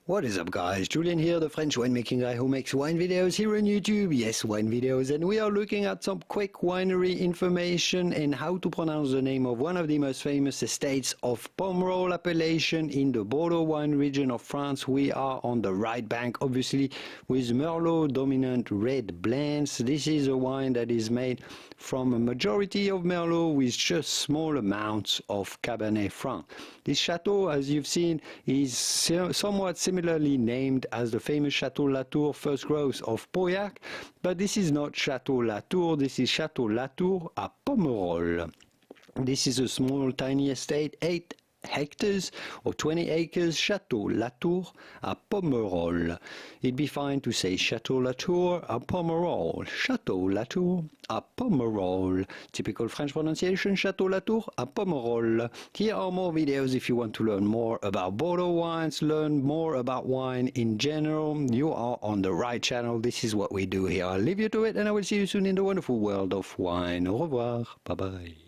What is up guys, Julien here, the French winemaking guy who makes wine videos here on YouTube. Yes, wine videos, and we are looking at some quick winery information and how to pronounce the name of one of the most famous estates of Pomerol appellation in the Bordeaux wine region of France. We are on the right bank, obviously, with Merlot dominant red blends. This is a wine that is made from a majority of Merlot with just small amounts of Cabernet Franc. This chateau, as you've seen, is somewhat similarly named as the famous Château Latour first growth of Pauillac, but this is not Château Latour, this is Château Latour à Pomerol. This is a small tiny estate, 8 hectares or 20 acres, Château Latour à Pomerol. It'd be fine to say Château Latour à Pomerol, Château Latour à Pomerol. Typical French pronunciation, Château Latour à Pomerol. Here are more videos if you want to learn more about Bordeaux wines, learn more about wine in general. You are on the right channel. This is what we do here. I'll leave you to it and I will see you soon in the wonderful world of wine. Au revoir. Bye bye.